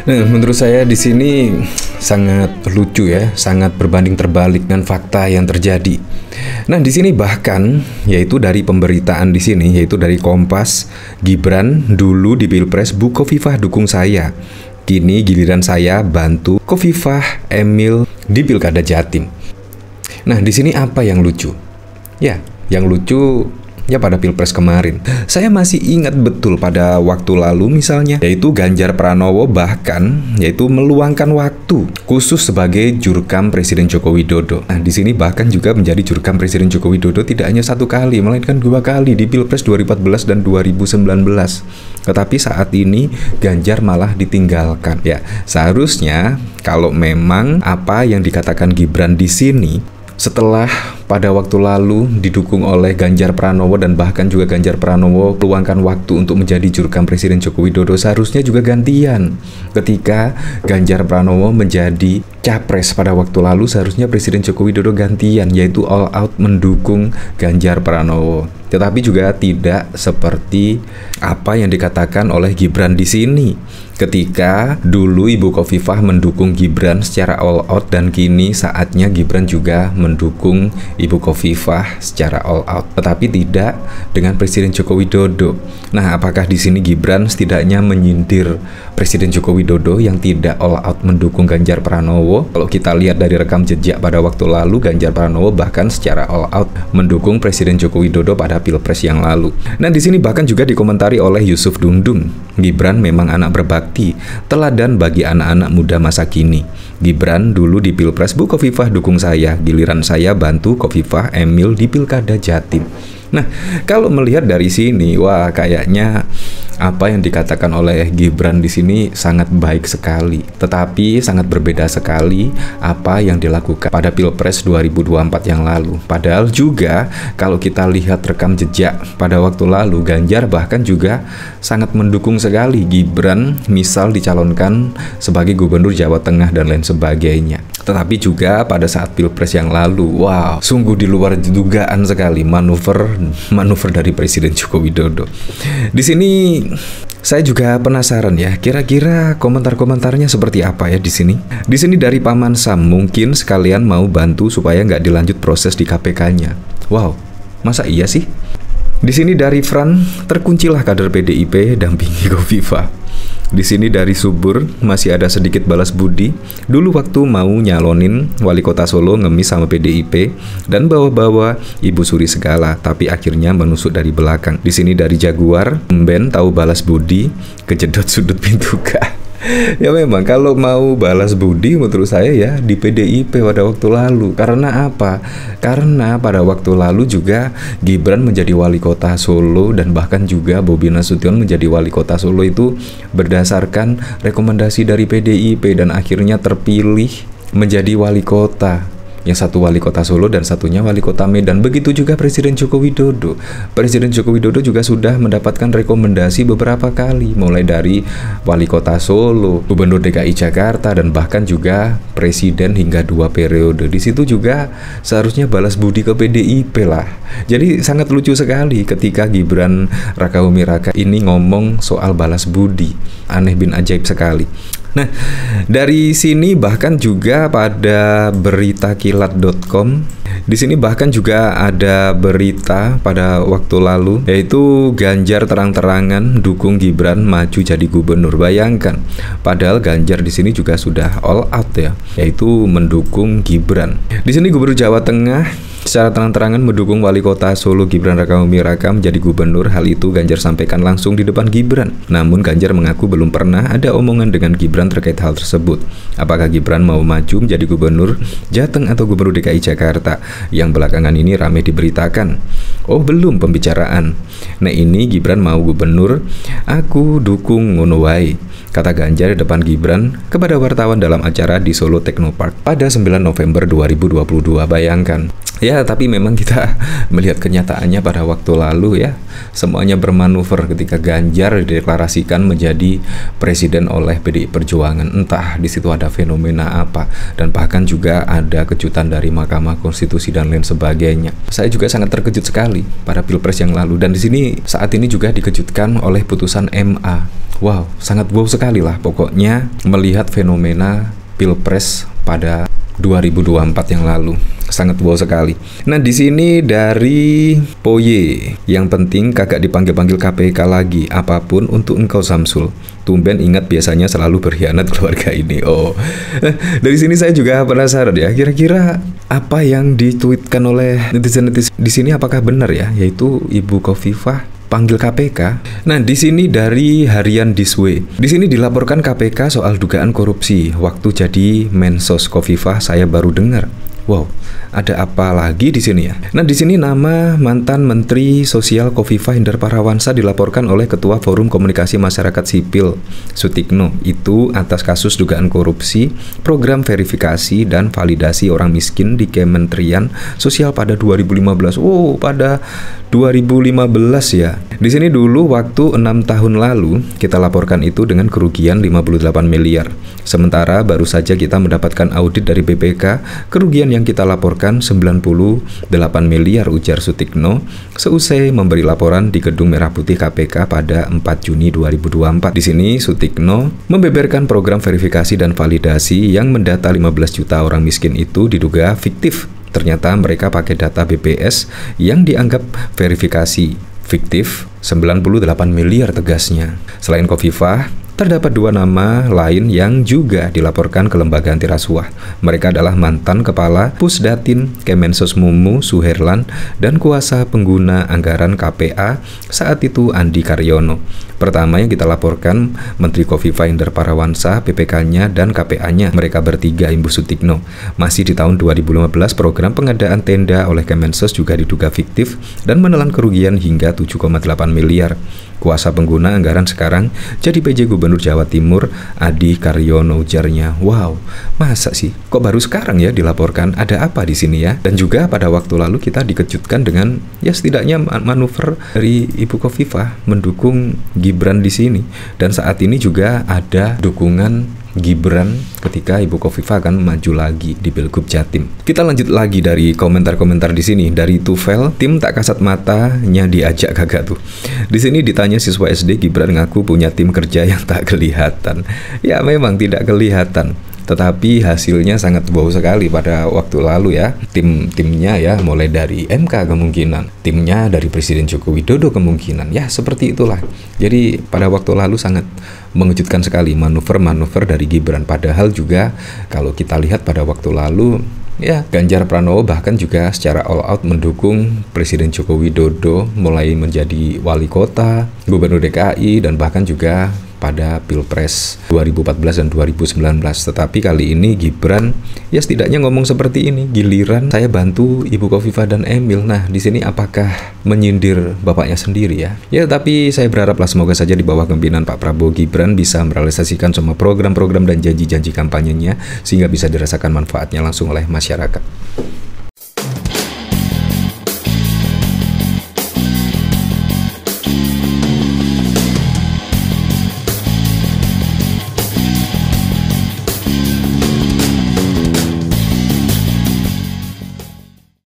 Nah, menurut saya di sini sangat lucu ya, sangat berbanding terbalik dengan fakta yang terjadi. Nah, di sini bahkan yaitu dari pemberitaan di sini, yaitu dari Kompas, Gibran dulu di Pilpres Bu Khofifah dukung saya. Kini giliran saya bantu Khofifah Emil di Pilkada Jatim. Nah, di sini apa yang lucu? Ya, yang lucu ya pada Pilpres kemarin. Saya masih ingat betul pada waktu lalu misalnya, yaitu Ganjar Pranowo bahkan yaitu meluangkan waktu khusus sebagai jurkam Presiden Joko Widodo. Nah, di sini bahkan juga menjadi jurkam Presiden Joko Widodo tidak hanya satu kali, melainkan 2 kali di Pilpres 2014 dan 2019. Tetapi saat ini Ganjar malah ditinggalkan. Ya, seharusnya kalau memang apa yang dikatakan Gibran di sini setelah pada waktu lalu didukung oleh Ganjar Pranowo dan bahkan juga Ganjar Pranowo meluangkan waktu untuk menjadi jurkam Presiden Joko Widodo, seharusnya juga gantian. Ketika Ganjar Pranowo menjadi capres pada waktu lalu, seharusnya Presiden Joko Widodo gantian, yaitu all out mendukung Ganjar Pranowo. Tetapi juga tidak seperti apa yang dikatakan oleh Gibran di sini. Ketika dulu Ibu Khofifah mendukung Gibran secara all out dan kini saatnya Gibran juga mendukung Ibu Khofifah secara all out, tetapi tidak dengan Presiden Joko Widodo. Nah, apakah di sini Gibran setidaknya menyindir Presiden Joko Widodo yang tidak all out mendukung Ganjar Pranowo? Kalau kita lihat dari rekam jejak pada waktu lalu, Ganjar Pranowo bahkan secara all out mendukung Presiden Joko Widodo pada Pilpres yang lalu. Nah, di sini bahkan juga dikomentari oleh Yusuf Dundung, Gibran memang anak berbakti, teladan bagi anak-anak muda masa kini. Gibran dulu di Pilpres Bu Khofifah dukung saya, giliran saya bantu Khofifah Emil di Pilkada Jatim. Nah, kalau melihat dari sini, wah kayaknya apa yang dikatakan oleh Gibran di sini sangat baik sekali, tetapi sangat berbeda sekali apa yang dilakukan pada Pilpres 2024 yang lalu. Padahal juga kalau kita lihat rekam jejak pada waktu lalu, Ganjar bahkan juga sangat mendukung sekali Gibran misal dicalonkan sebagai Gubernur Jawa Tengah dan lain sebagainya. Tetapi juga pada saat Pilpres yang lalu, wow, sungguh di luar dugaan sekali manuver dari Presiden Joko Widodo. Di sini saya juga penasaran ya, kira-kira komentar-komentarnya seperti apa ya di sini. Di sini dari Paman Sam, mungkin sekalian mau bantu supaya nggak dilanjut proses di KPK-nya. Wow, masa iya sih? Di sini dari Fran, terkuncilah kader PDIP dampingi Khofifah. Di sini dari Subur, masih ada sedikit balas budi. Dulu waktu mau nyalonin wali kota Solo ngemis sama PDIP dan bawa-bawa Ibu Suri segala, tapi akhirnya menusuk dari belakang. Di sini dari Jaguar, Ben tahu balas budi, kejedot sudut pintu kah. Ya memang kalau mau balas budi menurut saya ya di PDIP pada waktu lalu. Karena apa? Karena pada waktu lalu juga Gibran menjadi wali kota Solo dan bahkan juga Bobi Nasution menjadi wali kota Solo itu berdasarkan rekomendasi dari PDIP dan akhirnya terpilih menjadi wali kota. Yang satu wali kota Solo dan satunya wali kota Medan. Begitu juga Presiden Joko Widodo. Presiden Joko Widodo juga sudah mendapatkan rekomendasi beberapa kali, mulai dari wali kota Solo, Gubernur DKI Jakarta, dan bahkan juga Presiden hingga 2 periode. Di situ juga seharusnya balas budi ke PDIP lah. Jadi sangat lucu sekali ketika Gibran Rakabuming Raka ini ngomong soal balas budi. Aneh bin ajaib sekali. Nah, dari sini bahkan juga pada beritakilat.com, di sini bahkan juga ada berita pada waktu lalu, yaitu Ganjar terang-terangan dukung Gibran maju jadi gubernur. Bayangkan, padahal Ganjar di sini juga sudah all out ya, yaitu mendukung Gibran. Di sini Gubernur Jawa Tengah secara terang-terangan mendukung wali kota Solo Gibran Rakabuming Raka menjadi gubernur. Hal itu Ganjar sampaikan langsung di depan Gibran. Namun Ganjar mengaku belum pernah ada omongan dengan Gibran terkait hal tersebut. Apakah Gibran mau maju menjadi gubernur Jateng atau gubernur DKI Jakarta yang belakangan ini ramai diberitakan? Oh, belum pembicaraan. Nah, ini Gibran mau gubernur, aku dukung ngono wae, kata Ganjar di depan Gibran kepada wartawan dalam acara di Solo Technopark pada 9 November 2022. Bayangkan. Ya, tapi memang kita melihat kenyataannya pada waktu lalu ya, semuanya bermanuver ketika Ganjar dideklarasikan menjadi presiden oleh PDI Perjuangan. Entah di situ ada fenomena apa, dan bahkan juga ada kejutan dari Mahkamah Konstitusi dan lain sebagainya. Saya juga sangat terkejut sekali pada Pilpres yang lalu, dan di sini saat ini juga dikejutkan oleh putusan MA. Wow, sangat wow sekali lah pokoknya melihat fenomena Pilpres pada 2024 yang lalu. Sangat wow sekali. Nah, di sini dari Poye, yang penting kagak dipanggil-panggil KPK lagi, apapun untuk engkau Samsul. Tumben ingat biasanya selalu berkhianat keluarga ini. Oh, dari sini saya juga penasaran ya, kira-kira apa yang dituitkan oleh netizen-netizen di sini apakah benar ya, yaitu Ibu Khofifah panggil KPK. Nah, di sini dari Harian Diswe. Di sini dilaporkan KPK soal dugaan korupsi waktu jadi Mensos Khofifah, saya baru dengar. Wow, ada apa lagi di sini ya? Nah, di sini nama mantan Menteri Sosial Khofifah Indar Parawansa dilaporkan oleh Ketua Forum Komunikasi Masyarakat Sipil Sutikno itu atas kasus dugaan korupsi program verifikasi dan validasi orang miskin di Kementerian Sosial pada 2015. Oh, pada 2015 ya. Di sini dulu waktu 6 tahun lalu kita laporkan itu dengan kerugian 58 miliar. Sementara baru saja kita mendapatkan audit dari BPK, kerugian yang kita laporkan 98 miliar, ujar Sutikno seusai memberi laporan di Gedung Merah Putih KPK pada 4 Juni 2024. Di sini Sutikno membeberkan program verifikasi dan validasi yang mendata 15 juta orang miskin itu diduga fiktif. Ternyata mereka pakai data BPS yang dianggap verifikasi fiktif 98 miliar tegasnya. Selain Khofifah, terdapat 2 nama lain yang juga dilaporkan ke lembaga anti rasuah. Mereka adalah mantan Kepala Pusdatin Kemensos Mumu Suherlan dan kuasa pengguna anggaran KPA saat itu Andi Karyono. Pertama yang kita laporkan Menteri Khofifah Indar Parawansa, PPK-nya dan KPA-nya. Mereka bertiga Ibu Sutikno. Masih di tahun 2015 program pengadaan tenda oleh Kemensos juga diduga fiktif dan menelan kerugian hingga 7,8 miliar. Kuasa pengguna anggaran sekarang jadi PJ Gubernur Jawa Timur Adi Karyono, ujarnya. Wow, masa sih? Kok baru sekarang ya dilaporkan? Ada apa di sini ya? Dan juga pada waktu lalu kita dikejutkan dengan ya setidaknya manuver dari Ibu Khofifah mendukung Gibran di sini. Dan saat ini juga ada dukungan Gibran ketika Ibu Khofifah akan maju lagi di Pilgub Jatim. Kita lanjut lagi dari komentar-komentar di sini. Dari Tufel, tim tak kasat matanya diajak kagak tuh. Di sini ditanya siswa SD, Gibran ngaku punya tim kerja yang tak kelihatan. Ya memang tidak kelihatan, tetapi hasilnya sangat wow sekali pada waktu lalu ya. Timnya ya mulai dari MK kemungkinan, timnya dari Presiden Joko Widodo kemungkinan. Ya seperti itulah. Jadi pada waktu lalu sangat mengejutkan sekali manuver-manuver dari Gibran. Padahal juga kalau kita lihat pada waktu lalu ya Ganjar Pranowo bahkan juga secara all out mendukung Presiden Joko Widodo mulai menjadi wali kota, gubernur DKI, dan bahkan juga pada Pilpres 2014 dan 2019. Tetapi kali ini Gibran ya setidaknya ngomong seperti ini, giliran saya bantu Ibu Khofifah dan Emil. Nah, di sini apakah menyindir bapaknya sendiri ya? Ya, tapi saya berharaplah semoga saja di bawah kepemimpinan Pak Prabowo Gibran bisa merealisasikan semua program-program dan janji-janji kampanyenya sehingga bisa dirasakan manfaatnya langsung oleh masyarakat.